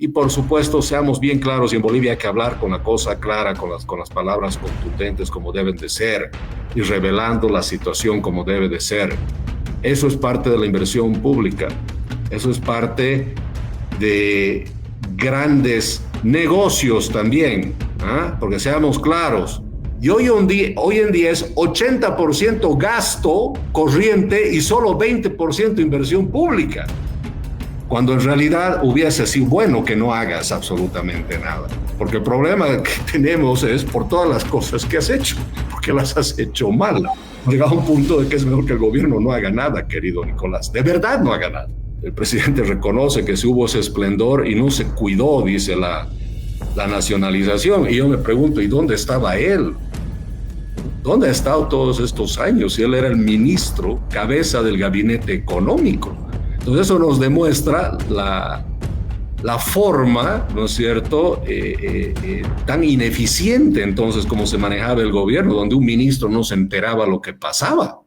Y por supuesto, seamos bien claros, y en Bolivia hay que hablar con la cosa clara, con las palabras contundentes como deben de ser, y revelando la situación como debe de ser. Eso es parte de la inversión pública, eso es parte de grandes negocios también, porque seamos claros. Y hoy en día es 80% gasto corriente y solo 20% inversión pública, cuando en realidad hubiese sido bueno que no hagas absolutamente nada. Porque el problema que tenemos es por todas las cosas que has hecho, porque las has hecho mal. Llegado a un punto de que es mejor que el gobierno no haga nada, querido Nicolás. De verdad no haga nada. El presidente reconoce que sí hubo ese esplendor y no se cuidó, dice la nacionalización. Y yo me pregunto, ¿y dónde estaba él? ¿Dónde ha estado todos estos años? Si él era el ministro, cabeza del gabinete económico. Entonces eso nos demuestra la forma, ¿no es cierto?, tan ineficiente entonces como se manejaba el gobierno, donde un ministro no se enteraba lo que pasaba.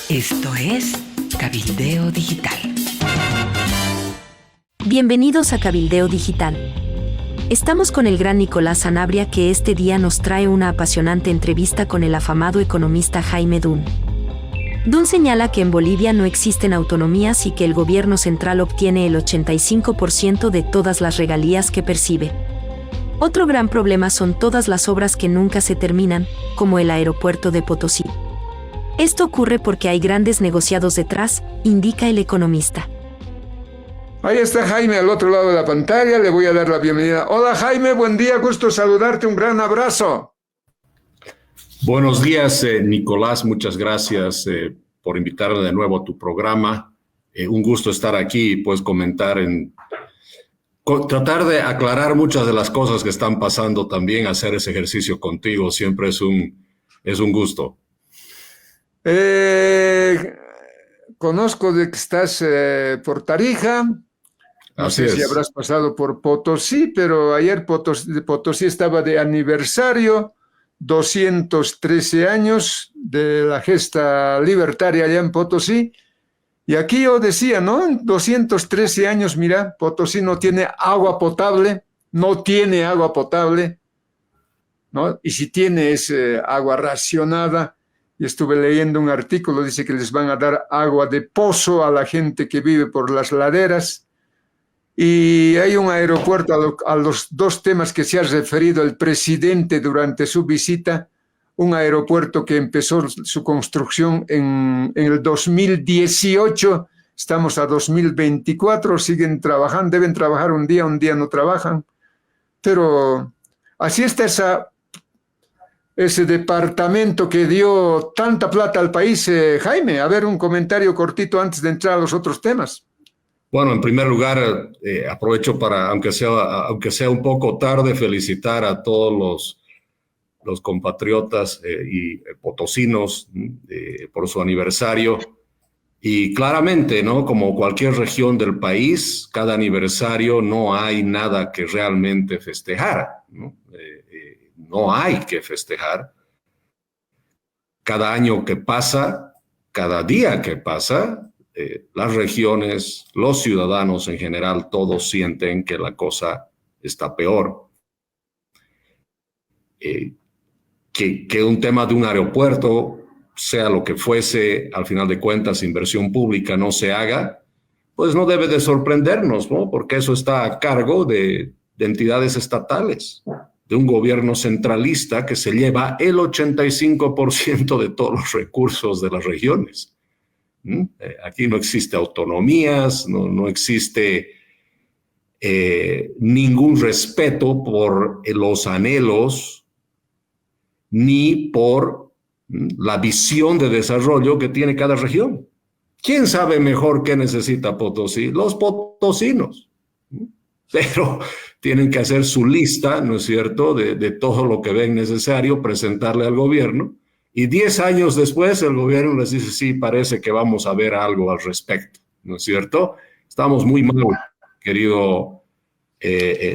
Esto es Cabildeo Digital. Bienvenidos a Cabildeo Digital. Estamos con el gran Nicolás Sanabria, que este día nos trae una apasionante entrevista con el afamado economista Jaime Dunn. Dunn señala que en Bolivia no existen autonomías y que el gobierno central obtiene el 85% de todas las regalías que percibe. Otro gran problema son todas las obras que nunca se terminan, como el aeropuerto de Potosí. Esto ocurre porque hay grandes negociados detrás, indica el economista. Ahí está Jaime al otro lado de la pantalla, le voy a dar la bienvenida. Hola Jaime, buen día, gusto saludarte, un gran abrazo. Buenos días, Nicolás, muchas gracias por invitarme de nuevo a tu programa. Un gusto estar aquí y pues comentar tratar de aclarar muchas de las cosas que están pasando también, hacer ese ejercicio contigo, siempre es un gusto. Conozco de que estás por Tarija. No sé si habrás pasado por Potosí, pero ayer Potosí estaba de aniversario, 213 años de la gesta libertaria allá en Potosí. Y aquí yo decía, ¿no? En 213 años, mira, Potosí no tiene agua potable, ¿no? Y si tiene es agua racionada. Y estuve leyendo un artículo, dice que les van a dar agua de pozo a la gente que vive por las laderas. Y hay un aeropuerto, a los dos temas que se ha referido el presidente durante su visita, un aeropuerto que empezó su construcción en el 2018, estamos a 2024, siguen trabajando, deben trabajar un día no trabajan, pero así está ese departamento que dio tanta plata al país. Jaime, a ver, un comentario cortito antes de entrar a los otros temas. Bueno, en primer lugar, aprovecho para, aunque sea un poco tarde, felicitar a todos los compatriotas y potosinos por su aniversario. Y claramente, ¿no? Como cualquier región del país, cada aniversario no hay nada que realmente festejar, ¿no? No hay que festejar. Cada año que pasa, cada día que pasa, las regiones, los ciudadanos en general, todos sienten que la cosa está peor. Que un tema de un aeropuerto, sea lo que fuese, al final de cuentas, inversión pública no se haga, pues no debe de sorprendernos, ¿no? Porque eso está a cargo de entidades estatales, de un gobierno centralista que se lleva el 85% de todos los recursos de las regiones. Aquí no existe autonomías, no existe ningún respeto por los anhelos ni por la visión de desarrollo que tiene cada región. ¿Quién sabe mejor qué necesita Potosí? Los potosinos. Pero tienen que hacer su lista, ¿no es cierto?, de todo lo que ven necesario, presentarle al gobierno. Y 10 años después el gobierno les dice, sí, parece que vamos a ver algo al respecto, ¿no es cierto? Estamos muy mal, querido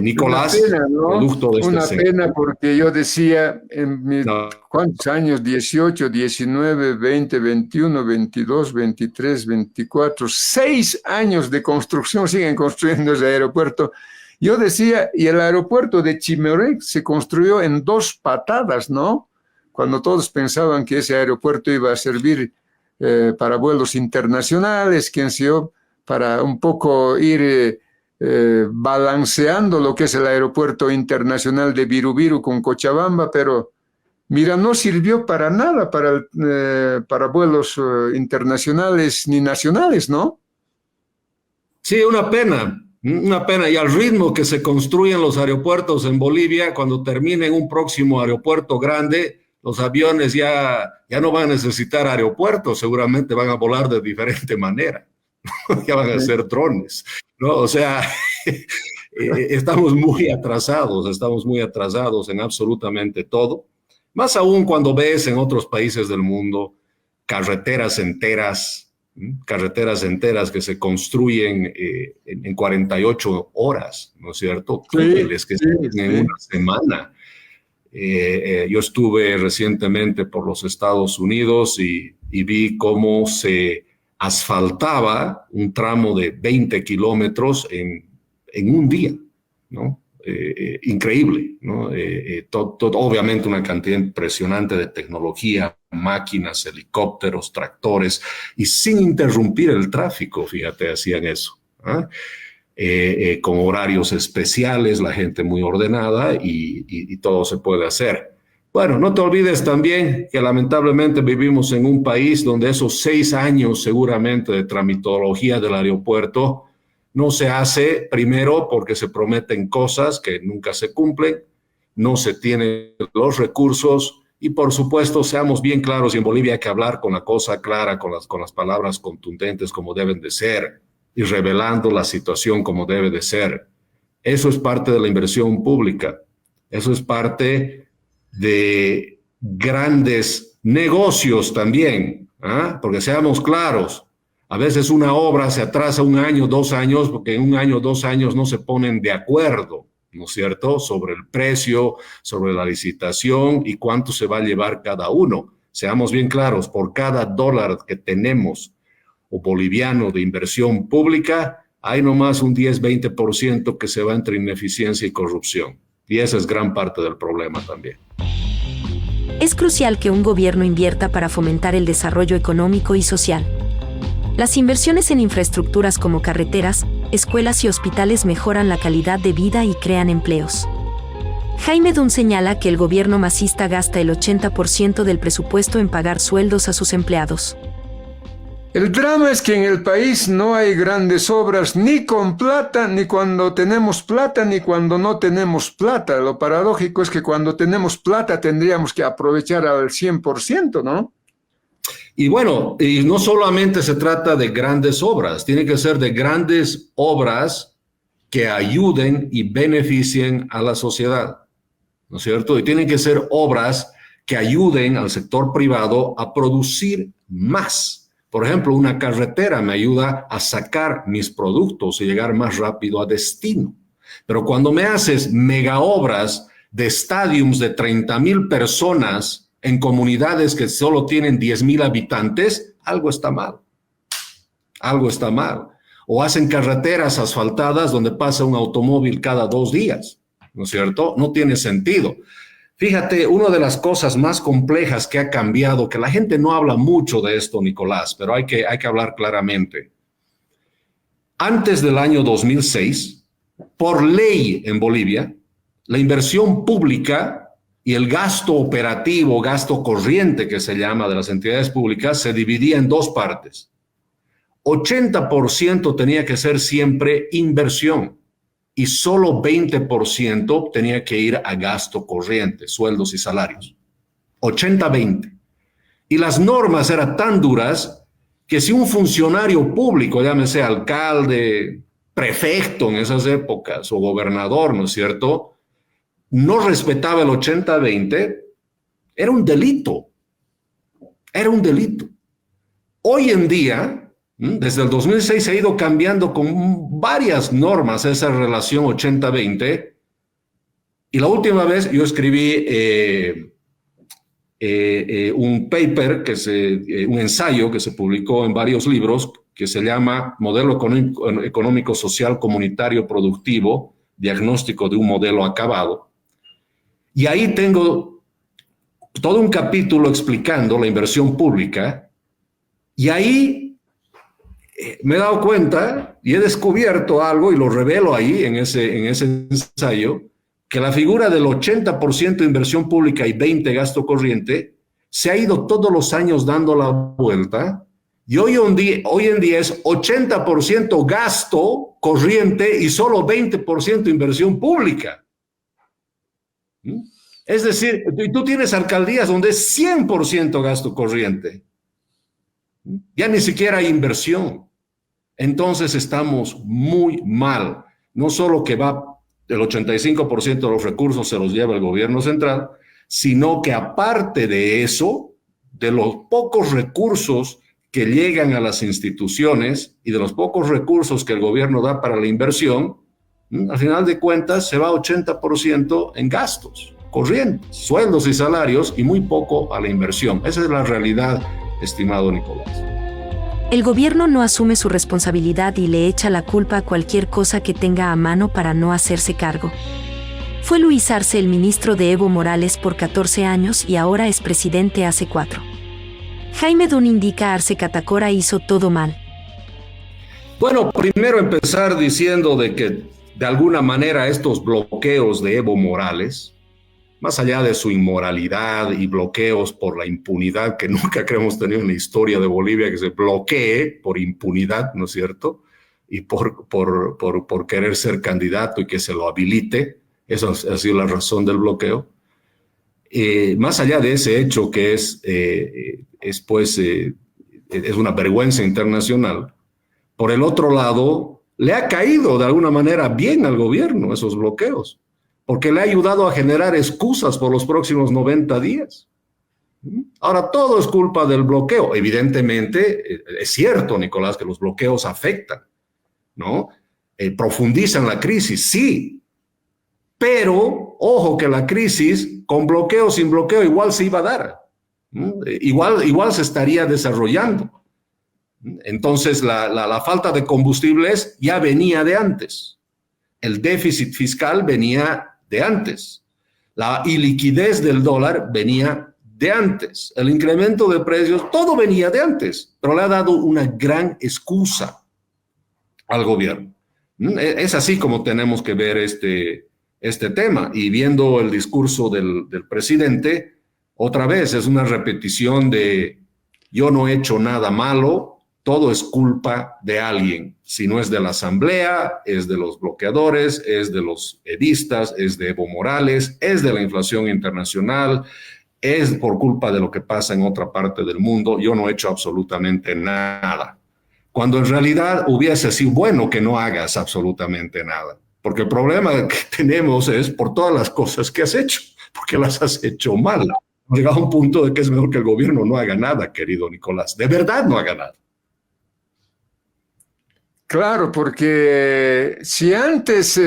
Nicolás, una pena, ¿no? producto de este Una sector. pena porque yo decía en mis, No, ¿cuántos años? 18, 19, 20, 21, 22, 23, 24, 6 años de construcción, siguen construyendo ese aeropuerto. Yo decía, y el aeropuerto de Chimoré se construyó en 2 patadas, ¿no? Cuando todos pensaban que ese aeropuerto iba a servir para vuelos internacionales, quién sé yo, para un poco ir balanceando lo que es el aeropuerto internacional de Virubiru con Cochabamba, pero mira, no sirvió para nada para vuelos internacionales ni nacionales, ¿no? sí, una pena. Una pena, y al ritmo que se construyen los aeropuertos en Bolivia, cuando termine un próximo aeropuerto grande, los aviones ya no van a necesitar aeropuertos, seguramente van a volar de diferente manera, ya van a ser drones, ¿no? O sea, estamos muy atrasados en absolutamente todo, más aún cuando ves en otros países del mundo carreteras enteras que se construyen en 48 horas, ¿no es cierto? Sí, Túneles que se sí, hacen en sí. una semana. Yo estuve recientemente por los Estados Unidos y vi cómo se asfaltaba un tramo de 20 kilómetros en un día, ¿no? Increíble, ¿no? Obviamente una cantidad impresionante de tecnología, máquinas, helicópteros, tractores, y sin interrumpir el tráfico, fíjate, hacían eso. ¿Ah? Con horarios especiales, la gente muy ordenada y todo se puede hacer. Bueno, no te olvides también que lamentablemente vivimos en un país donde esos 6 años seguramente de tramitología del aeropuerto no se hace, primero porque se prometen cosas que nunca se cumplen, no se tienen los recursos y por supuesto, seamos bien claros, y en Bolivia hay que hablar con la cosa clara, con las palabras contundentes como deben de ser y revelando la situación como debe de ser. Eso es parte de la inversión pública, eso es parte de grandes negocios también, ¿ah? Porque seamos claros, a veces una obra se atrasa 1 año, 2 años, porque en 1 año, 2 años no se ponen de acuerdo, ¿no es cierto?, sobre el precio, sobre la licitación y cuánto se va a llevar cada uno. Seamos bien claros, por cada dólar que tenemos o boliviano de inversión pública, hay nomás un 10-20% que se va entre ineficiencia y corrupción. Y esa es gran parte del problema también. Es crucial que un gobierno invierta para fomentar el desarrollo económico y social. Las inversiones en infraestructuras como carreteras, escuelas y hospitales mejoran la calidad de vida y crean empleos. Jaime Dunn señala que el gobierno masista gasta el 80% del presupuesto en pagar sueldos a sus empleados. El drama es que en el país no hay grandes obras ni con plata, ni cuando tenemos plata, ni cuando no tenemos plata. Lo paradójico es que cuando tenemos plata tendríamos que aprovechar al 100%, ¿no? Y bueno, y no solamente se trata de grandes obras, tiene que ser de grandes obras que ayuden y beneficien a la sociedad, ¿no es cierto? Y tienen que ser obras que ayuden al sector privado a producir más. Por ejemplo, una carretera me ayuda a sacar mis productos y llegar más rápido a destino. Pero cuando me haces mega obras de estadios de 30,000 personas en comunidades que solo tienen 10,000 habitantes, algo está mal. Algo está mal. O hacen carreteras asfaltadas donde pasa un automóvil cada 2 días, ¿no es cierto? No tiene sentido. Fíjate, una de las cosas más complejas que ha cambiado, que la gente no habla mucho de esto, Nicolás, pero hay que hablar claramente. Antes del año 2006, por ley en Bolivia, la inversión pública y el gasto operativo, gasto corriente que se llama de las entidades públicas, se dividía en 2 partes. 80% tenía que ser siempre inversión y solo 20% tenía que ir a gasto corriente, sueldos y salarios. 80-20. Y las normas eran tan duras que si un funcionario público, llámese alcalde, prefecto en esas épocas o gobernador, ¿no es cierto?, no respetaba el 80-20, era un delito. Era un delito. Hoy en día, Desde el 2006 se ha ido cambiando con varias normas esa relación 80-20. Y la última vez yo escribí un paper, un ensayo que se publicó en varios libros, que se llama Modelo Económico Social Comunitario Productivo, diagnóstico de un modelo acabado. Y ahí tengo todo un capítulo explicando la inversión pública, y ahí me he dado cuenta y he descubierto algo, y lo revelo ahí en ese ensayo, que la figura del 80% de inversión pública y 20% gasto corriente se ha ido todos los años dando la vuelta, y hoy en día es 80% gasto corriente y solo 20% inversión pública. Es decir, tú tienes alcaldías donde es 100% gasto corriente. Ya ni siquiera hay inversión. Entonces estamos muy mal. No solo que el 85% de los recursos se los lleva el gobierno central, sino que aparte de eso, de los pocos recursos que llegan a las instituciones y de los pocos recursos que el gobierno da para la inversión, al final de cuentas se va 80% en gastos corrientes, sueldos y salarios, y muy poco a la inversión. Esa es la realidad, estimado Nicolás. El gobierno no asume su responsabilidad y le echa la culpa a cualquier cosa que tenga a mano para no hacerse cargo. Fue Luis Arce el ministro de Evo Morales por 14 años y ahora es presidente hace 4. Jaime Dunn indica Arce Catacora hizo todo mal. Bueno, primero empezar diciendo de que de alguna manera estos bloqueos de Evo Morales, más allá de su inmoralidad y bloqueos por la impunidad que nunca hemos tenido en la historia de Bolivia, que se bloquee por impunidad, ¿no es cierto? Y por querer ser candidato y que se lo habilite, esa ha sido la razón del bloqueo. Más allá de ese hecho que es una vergüenza internacional, por el otro lado, le ha caído de alguna manera bien al gobierno esos bloqueos, porque le ha ayudado a generar excusas por los próximos 90 días. Ahora, todo es culpa del bloqueo. Evidentemente, es cierto, Nicolás, que los bloqueos afectan, ¿no? Profundizan la crisis, sí. Pero, ojo, que la crisis, con bloqueo o sin bloqueo, igual se iba a dar. Igual se estaría desarrollando. Entonces, la falta de combustibles ya venía de antes. El déficit fiscal venía de antes. La iliquidez del dólar venía de antes. El incremento de precios, todo venía de antes, pero le ha dado una gran excusa al gobierno. Es así como tenemos que ver este tema. Y viendo el discurso del presidente, otra vez es una repetición de yo no he hecho nada malo, todo es culpa de alguien. Si no es de la Asamblea, es de los bloqueadores, es de los edistas, es de Evo Morales, es de la inflación internacional, es por culpa de lo que pasa en otra parte del mundo. Yo no he hecho absolutamente nada. Cuando en realidad hubiese sido bueno que no hagas absolutamente nada. Porque el problema que tenemos es por todas las cosas que has hecho, porque las has hecho mal. Llegado a un punto de que es mejor que el gobierno no haga nada, querido Nicolás. De verdad no haga nada. Claro, porque si antes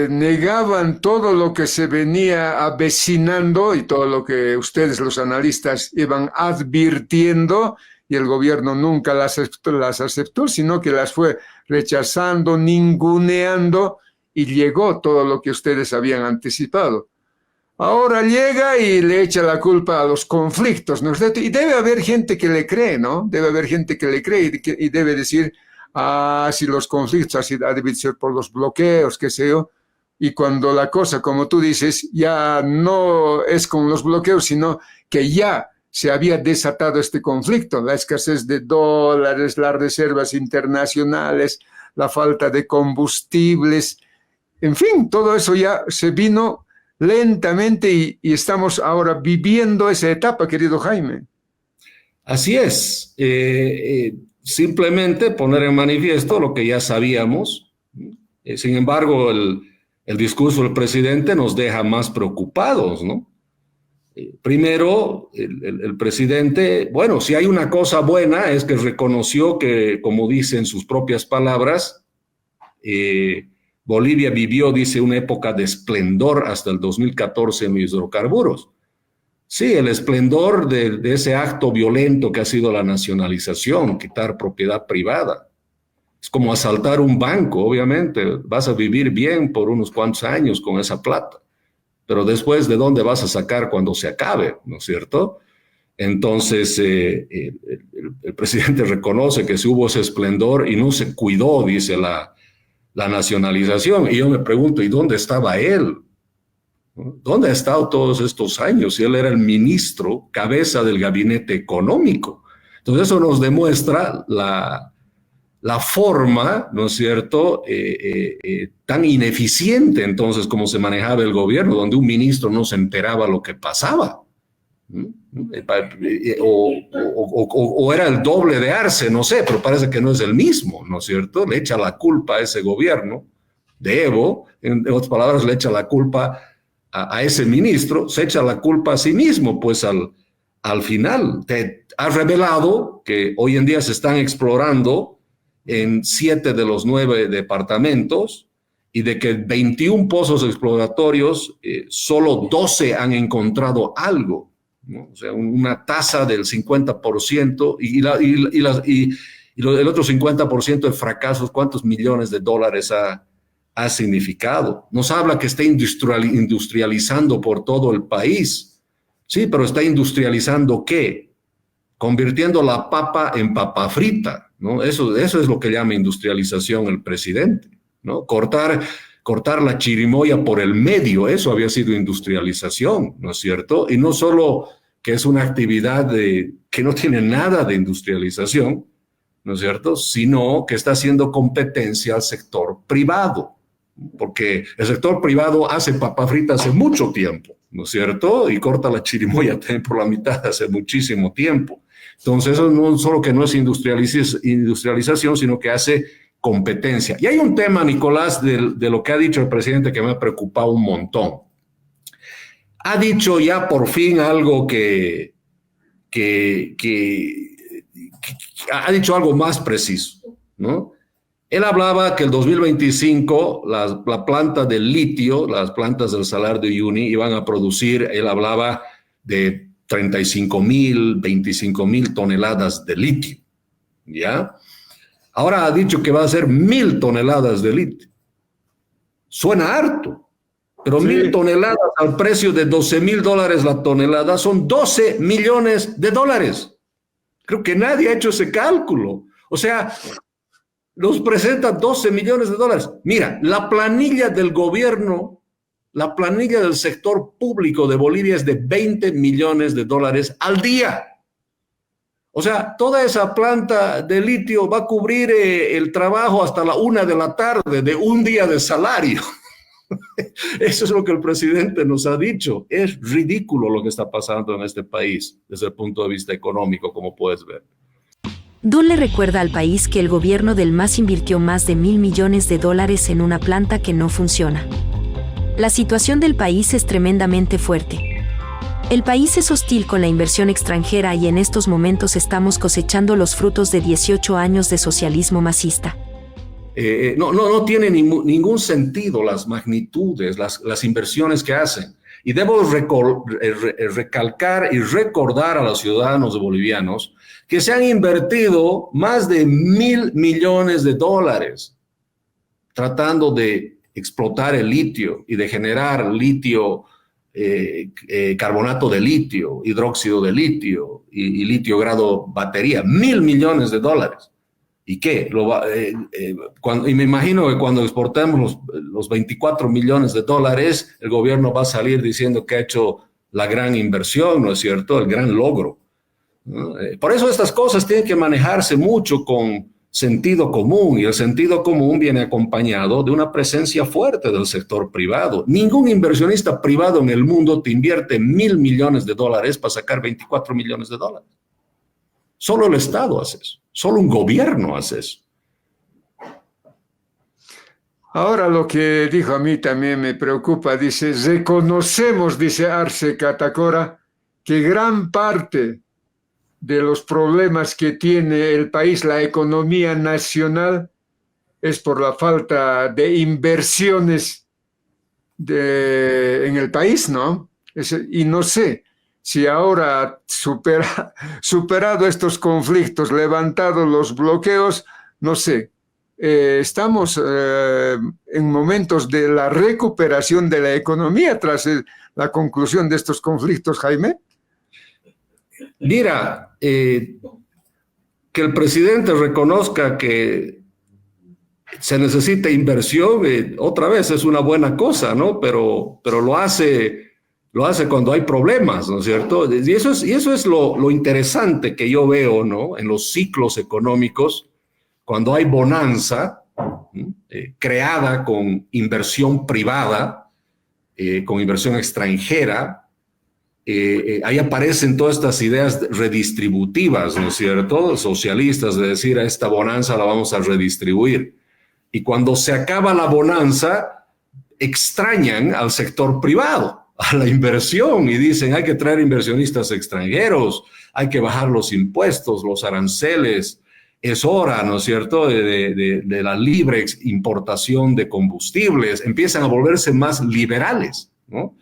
negaban todo lo que se venía avecinando y todo lo que ustedes, los analistas, iban advirtiendo, y el gobierno nunca las aceptó, sino que las fue rechazando, ninguneando, y llegó todo lo que ustedes habían anticipado. Ahora llega y le echa la culpa a los conflictos, ¿no? Y debe haber gente que le cree, ¿no? Debe haber gente que le cree y debe decir, si los conflictos así deben ser por los bloqueos, qué sé yo, y cuando la cosa, como tú dices, ya no es con los bloqueos, sino que ya se había desatado este conflicto, la escasez de dólares, las reservas internacionales, la falta de combustibles, en fin, todo eso ya se vino lentamente y estamos ahora viviendo esa etapa, querido Jaime. Así es. Simplemente poner en manifiesto lo que ya sabíamos. Sin embargo, el discurso del presidente nos deja más preocupados, ¿no? Primero, el presidente, bueno, si hay una cosa buena es que reconoció que, como dice en sus propias palabras, Bolivia vivió, dice, una época de esplendor hasta el 2014 en los hidrocarburos. Sí, el esplendor de ese acto violento que ha sido la nacionalización, quitar propiedad privada. Es como asaltar un banco, obviamente. Vas a vivir bien por unos cuantos años con esa plata, pero después, ¿de dónde vas a sacar cuando se acabe? ¿No es cierto? Entonces, el presidente reconoce que sí hubo ese esplendor y no se cuidó, dice, la nacionalización. Y yo me pregunto, ¿y dónde estaba él? ¿Dónde ha estado todos estos años? Si él era el ministro, cabeza del gabinete económico. Entonces, eso nos demuestra la forma, ¿no es cierto?, tan ineficiente entonces como se manejaba el gobierno, donde un ministro no se enteraba lo que pasaba. O era el doble de Arce, no sé, pero parece que no es el mismo, ¿no es cierto? Le echa la culpa a ese gobierno de Evo, en otras palabras, le echa la culpa a ese ministro, se echa la culpa a sí mismo, pues al final te ha revelado que hoy en día se están explorando en 7 de los 9 departamentos y de que 21 pozos exploratorios, solo 12 han encontrado algo, ¿no? O sea, una tasa del 50% y el otro 50% de fracasos, ¿cuántos millones de dólares ha significado? Nos habla que está industrializando por todo el país. Sí, pero ¿está industrializando qué? Convirtiendo la papa en papa frita, ¿no? Eso es lo que llama industrialización el presidente, ¿no? Cortar la chirimoya por el medio, eso había sido industrialización, ¿no es cierto? Y no solo que es una actividad que no tiene nada de industrialización, ¿no es cierto?, sino que está haciendo competencia al sector privado, porque el sector privado hace papa frita hace mucho tiempo, ¿no es cierto?, y corta la chirimoya también por la mitad hace muchísimo tiempo. Entonces, eso no solo que no es industrialización, sino que hace competencia. Y hay un tema, Nicolás, de lo que ha dicho el presidente que me ha preocupado un montón. Ha dicho ya por fin algo que ha dicho algo más preciso, ¿no? Él hablaba que el 2025 la planta del litio, las plantas del Salar de Uyuni iban a producir, él hablaba de 35,000, 25,000 toneladas de litio, ¿ya? Ahora ha dicho que va a ser 1,000 toneladas de litio. Suena harto, pero sí. 1,000 toneladas al precio de $12,000 la tonelada son $12 millones. Creo que nadie ha hecho ese cálculo. O sea, nos presenta $12 millones. Mira, la planilla del gobierno, la planilla del sector público de Bolivia es de $20 millones al día. O sea, toda esa planta de litio va a cubrir el trabajo hasta la 1 de la tarde de un día de salario. Eso es lo que el presidente nos ha dicho. Es ridículo lo que está pasando en este país desde el punto de vista económico, como puedes ver. Dunn le recuerda al país que el gobierno del MAS invirtió más de $1,000 millones en una planta que no funciona. La situación del país es tremendamente fuerte. El país es hostil con la inversión extranjera y en estos momentos estamos cosechando los frutos de 18 años de socialismo masista. No tiene ningún sentido las magnitudes, las inversiones que hacen. Y debo recalcar y recordar a los ciudadanos bolivianos que se han invertido más de $1,000 millones tratando de explotar el litio y de generar litio, carbonato de litio, hidróxido de litio y litio grado batería. $1,000 millones. ¿Y qué? Y me imagino que cuando exportemos los $24 millones, el gobierno va a salir diciendo que ha hecho la gran inversión, ¿no es cierto? El gran logro. Por eso estas cosas tienen que manejarse mucho con sentido común, y el sentido común viene acompañado de una presencia fuerte del sector privado. Ningún inversionista privado en el mundo te invierte $1,000 millones para sacar $24 millones. Solo el Estado hace eso. Solo un gobierno hace eso. Ahora lo que dijo a mí también me preocupa. Dice, reconocemos, dice Arce Catacora, que gran parte de los problemas que tiene el país, la economía nacional, es por la falta de inversiones en el país, ¿no? Y no sé si ahora, superado estos conflictos, levantado los bloqueos, no sé, estamos en momentos de la recuperación de la economía tras la conclusión de estos conflictos, Jaime. Mira, que el presidente reconozca que se necesita inversión, otra vez es una buena cosa, ¿no? Pero lo hace cuando hay problemas, ¿no es cierto? Y eso es lo interesante que yo veo, ¿no? En los ciclos económicos, cuando hay bonanza, creada con inversión privada, con inversión extranjera, ahí aparecen todas estas ideas redistributivas, ¿no es cierto? Socialistas, de decir, a esta bonanza la vamos a redistribuir. Y cuando se acaba la bonanza, extrañan al sector privado, a la inversión, y dicen, hay que traer inversionistas extranjeros, hay que bajar los impuestos, los aranceles, es hora, ¿no es cierto?, de la libre importación de combustibles, empiezan a volverse más liberales, ¿no?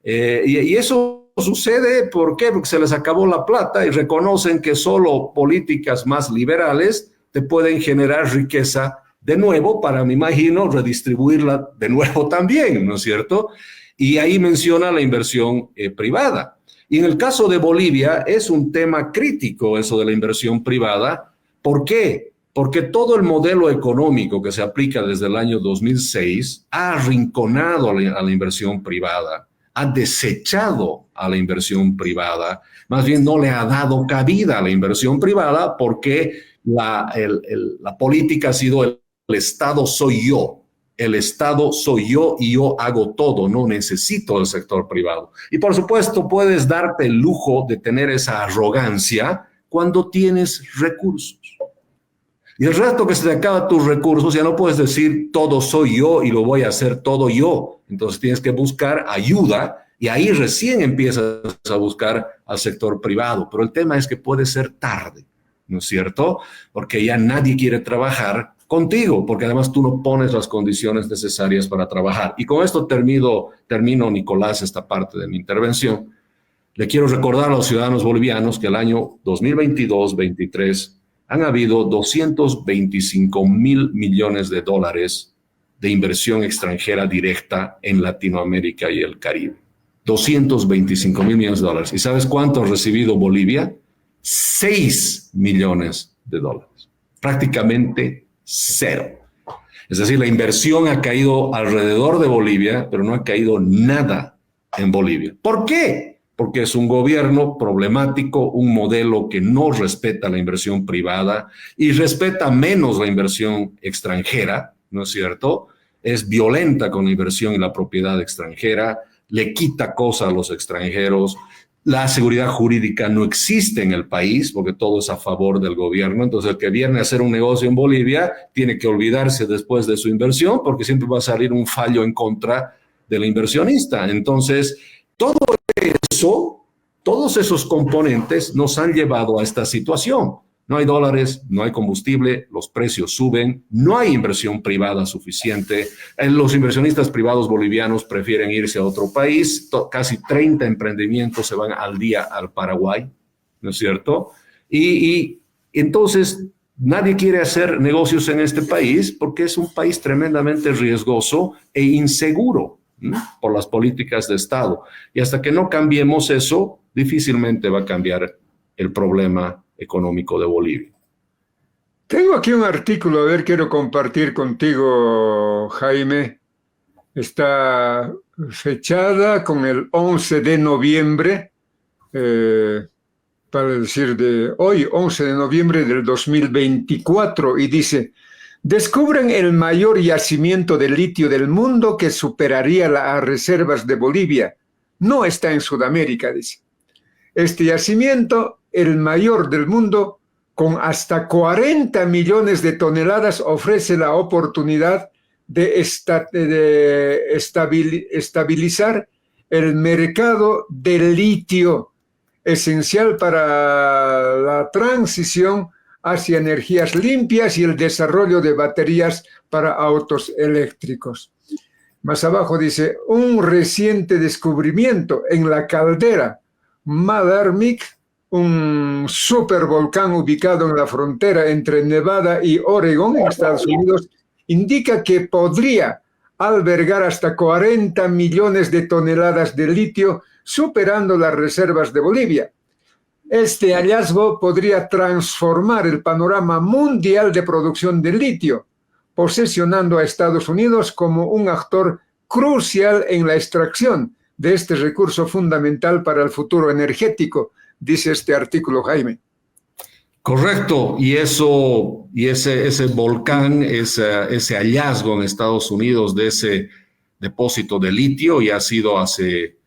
Y eso sucede, ¿por qué? Porque se les acabó la plata y reconocen que solo políticas más liberales te pueden generar riqueza de nuevo para, me imagino, redistribuirla de nuevo también, ¿no es cierto? Y ahí menciona la inversión privada. Y en el caso de Bolivia es un tema crítico eso de la inversión privada. ¿Por qué? Porque todo el modelo económico que se aplica desde el año 2006 ha arrinconado a la inversión privada, ha desechado a la inversión privada, más bien no le ha dado cabida a la inversión privada porque la política ha sido el Estado soy yo, el Estado soy yo y yo hago todo, no necesito el sector privado. Y por supuesto puedes darte el lujo de tener esa arrogancia cuando tienes recursos. Y el resto que se te acaba tus recursos, ya no puedes decir todo soy yo y lo voy a hacer todo yo. Entonces tienes que buscar ayuda y ahí recién empiezas a buscar al sector privado. Pero el tema es que puede ser tarde, ¿no es cierto? Porque ya nadie quiere trabajar contigo, porque además tú no pones las condiciones necesarias para trabajar. Y con esto termino, Nicolás, esta parte de mi intervención. Le quiero recordar a los ciudadanos bolivianos que el año 2022-23 han habido 225.000 millones de dólares de inversión extranjera directa en Latinoamérica y el Caribe. 225.000 millones de dólares. ¿Y sabes cuánto ha recibido Bolivia? 6 millones de dólares. Prácticamente cero. Es decir, la inversión ha caído alrededor de Bolivia, pero no ha caído nada en Bolivia. ¿Por qué? Porque es un gobierno problemático, un modelo que no respeta la inversión privada y respeta menos la inversión extranjera, ¿no es cierto? Es violenta con la inversión y la propiedad extranjera, le quita cosas a los extranjeros. La seguridad jurídica no existe en el país porque todo es a favor del gobierno. Entonces, el que viene a hacer un negocio en Bolivia tiene que olvidarse después de su inversión porque siempre va a salir un fallo en contra del inversionista. Entonces, todo eso, todos esos componentes nos han llevado a esta situación. No hay dólares, no hay combustible, los precios suben, no hay inversión privada suficiente. Los inversionistas privados bolivianos prefieren irse a otro país. Casi 30 emprendimientos se van al día al Paraguay, ¿no es cierto? Y entonces nadie quiere hacer negocios en este país porque es un país tremendamente riesgoso e inseguro, ¿no?, por las políticas de Estado. Y hasta que no cambiemos eso, difícilmente va a cambiar el problema económico de Bolivia. Tengo aquí un artículo, a ver, quiero compartir contigo, Jaime. Está fechada con el 11 de noviembre, para decir de hoy, 11 de noviembre del 2024, y dice: descubren el mayor yacimiento de litio del mundo que superaría las reservas de Bolivia. No está en Sudamérica, dice. Este yacimiento, el mayor del mundo, con hasta 40 millones de toneladas, ofrece la oportunidad de estabilizar el mercado del litio esencial para la transición hacia energías limpias y el desarrollo de baterías para autos eléctricos. Más abajo dice, un reciente descubrimiento en la caldera Madarmik, un supervolcán ubicado en la frontera entre Nevada y Oregón, en Estados Unidos, indica que podría albergar hasta 40 millones de toneladas de litio, superando las reservas de Bolivia. Este hallazgo podría transformar el panorama mundial de producción de litio, posicionando a Estados Unidos como un actor crucial en la extracción de este recurso fundamental para el futuro energético, dice este artículo, Jaime. Correcto, y ese volcán, ese hallazgo en Estados Unidos de ese depósito de litio ya ha sido hace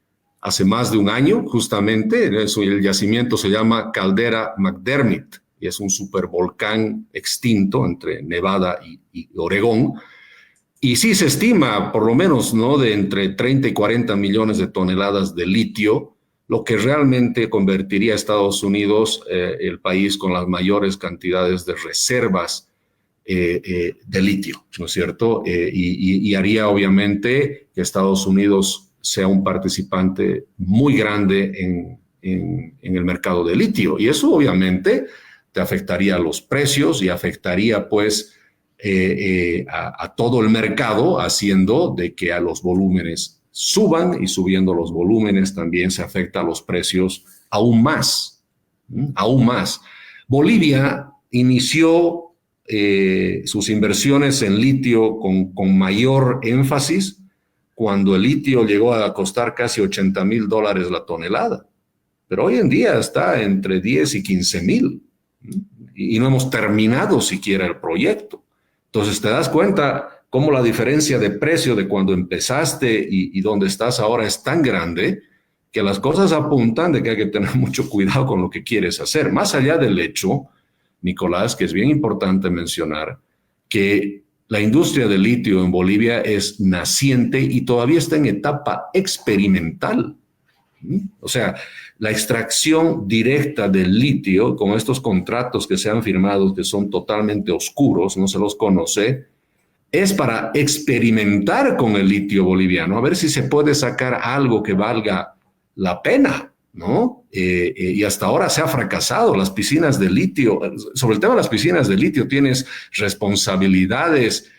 más de un año, justamente. El yacimiento se llama Caldera McDermott y es un supervolcán extinto entre Nevada y Oregón. Y sí se estima, por lo menos, ¿no?, de entre 30 y 40 millones de toneladas de litio, lo que realmente convertiría a Estados Unidos el país con las mayores cantidades de reservas de litio, ¿no es cierto? Y haría, obviamente, que Estados Unidos sea un participante muy grande en el mercado de litio. Y eso, obviamente, te afectaría a los precios y afectaría, pues, a todo el mercado, haciendo de que a los volúmenes suban, y subiendo los volúmenes también se afecta a los precios aún más, aún más. Bolivia inició sus inversiones en litio con mayor énfasis cuando el litio llegó a costar casi $80,000 la tonelada, pero hoy en día está entre 10 y 15,000 y no hemos terminado siquiera el proyecto. Entonces te das cuenta cómo la diferencia de precio de cuando empezaste y donde estás ahora es tan grande que las cosas apuntan de que hay que tener mucho cuidado con lo que quieres hacer. Más allá del hecho, Nicolás, que es bien importante mencionar, que la industria del litio en Bolivia es naciente y todavía está en etapa experimental. O sea, la extracción directa del litio, con estos contratos que se han firmado, que son totalmente oscuros, no se los conoce, es para experimentar con el litio boliviano, a ver si se puede sacar algo que valga la pena, ¿no? Y hasta ahora se ha fracasado. Las piscinas de litio, sobre el tema de las piscinas de litio, tienes responsabilidades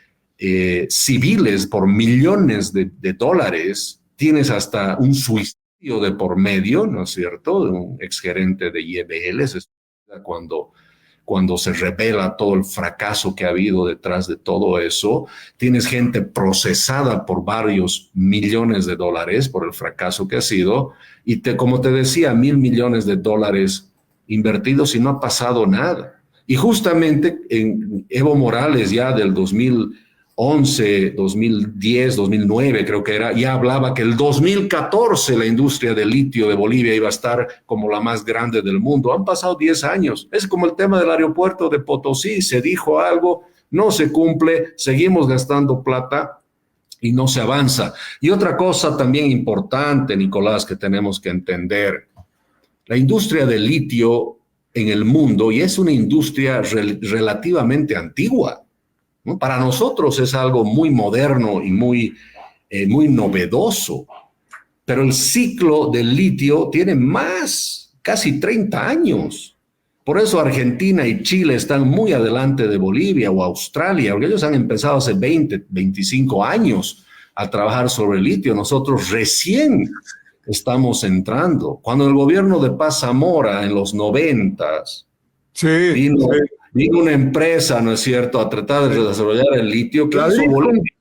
civiles por millones de dólares, tienes hasta un suicidio de por medio, ¿no es cierto?, de un exgerente de IEBL, cuando se revela todo el fracaso que ha habido detrás de todo eso. Tienes gente procesada por varios millones de dólares por el fracaso que ha sido, y como te decía, $1,000 millones invertidos y no ha pasado nada. Y justamente en Evo Morales, ya del 2011, 2010, 2009 creo que era, ya hablaba que el 2014 la industria del litio de Bolivia iba a estar como la más grande del mundo. Han pasado 10 años. Es como el tema del aeropuerto de Potosí. Se dijo algo, no se cumple, seguimos gastando plata y no se avanza. Y otra cosa también importante, Nicolás, que tenemos que entender, la industria del litio en el mundo, y es una industria relativamente antigua, ¿no? Para nosotros es algo muy moderno y muy novedoso, pero el ciclo del litio tiene casi 30 años. Por eso Argentina y Chile están muy adelante de Bolivia o Australia, porque ellos han empezado hace 20, 25 años a trabajar sobre el litio. Nosotros recién estamos entrando. Cuando el gobierno de Paz Zamora en los 90s vino una empresa, ¿no es cierto?, a tratar de desarrollar el litio.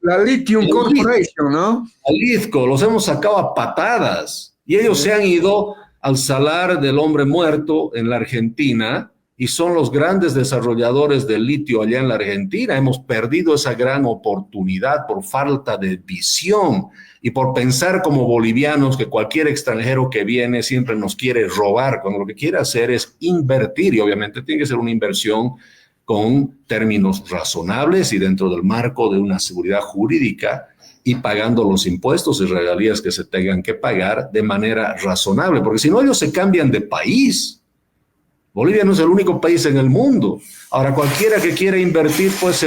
La Lithium Corporation, ¿no? La LITCO, los hemos sacado a patadas. Y ellos se han ido al salar del hombre muerto en la Argentina y son los grandes desarrolladores del litio allá en la Argentina. Hemos perdido esa gran oportunidad por falta de visión y por pensar como bolivianos que cualquier extranjero que viene siempre nos quiere robar, cuando lo que quiere hacer es invertir, y obviamente tiene que ser una inversión con términos razonables y dentro del marco de una seguridad jurídica y pagando los impuestos y regalías que se tengan que pagar de manera razonable, porque si no ellos se cambian de país. Bolivia no es el único país en el mundo. Ahora, cualquiera que quiera invertir pues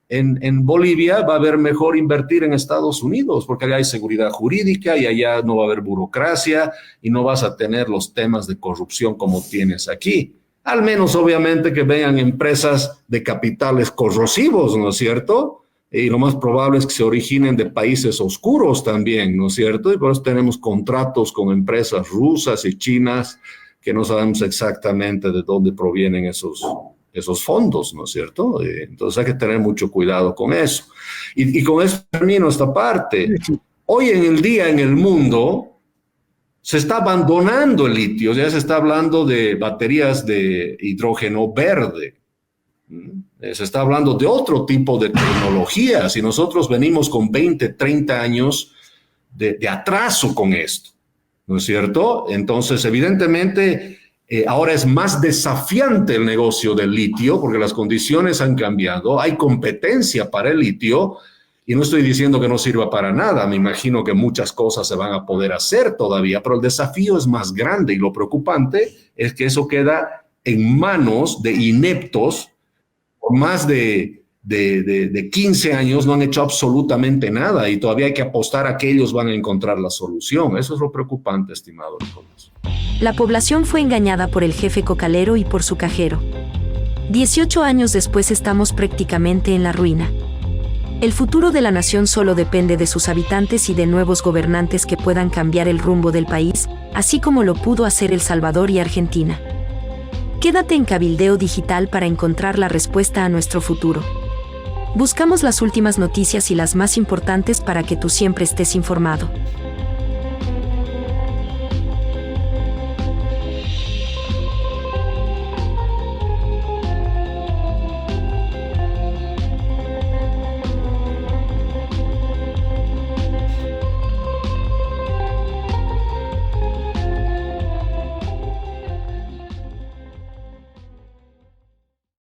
en Bolivia va a ver mejor invertir en Estados Unidos, porque allá hay seguridad jurídica y allá no va a haber burocracia y no vas a tener los temas de corrupción como tienes aquí. Al menos, obviamente, que vengan empresas de capitales corrosivos, ¿no es cierto? Y lo más probable es que se originen de países oscuros también, ¿no es cierto? Y por eso tenemos contratos con empresas rusas y chinas que no sabemos exactamente de dónde provienen esos fondos, ¿no es cierto? Entonces hay que tener mucho cuidado con eso. Y con eso termino esta parte. Hoy en el día en el mundo se está abandonando el litio, ya se está hablando de baterías de hidrógeno verde. Se está hablando de otro tipo de tecnologías y nosotros venimos con 20, 30 años de atraso con esto, ¿no es cierto? Entonces, evidentemente, ahora es más desafiante el negocio del litio porque las condiciones han cambiado, hay competencia para el litio y no estoy diciendo que no sirva para nada, me imagino que muchas cosas se van a poder hacer todavía, pero el desafío es más grande y lo preocupante es que eso queda en manos de ineptos. Por más de 15 años no han hecho absolutamente nada y todavía hay que apostar a que ellos van a encontrar la solución. Eso es lo preocupante, estimado Nicolás. La población fue engañada por el jefe cocalero y por su cajero. 18 años después estamos prácticamente en la ruina. El futuro de la nación solo depende de sus habitantes y de nuevos gobernantes que puedan cambiar el rumbo del país, así como lo pudo hacer El Salvador y Argentina. Quédate en Cabildeo Digital para encontrar la respuesta a nuestro futuro. Buscamos las últimas noticias y las más importantes para que tú siempre estés informado.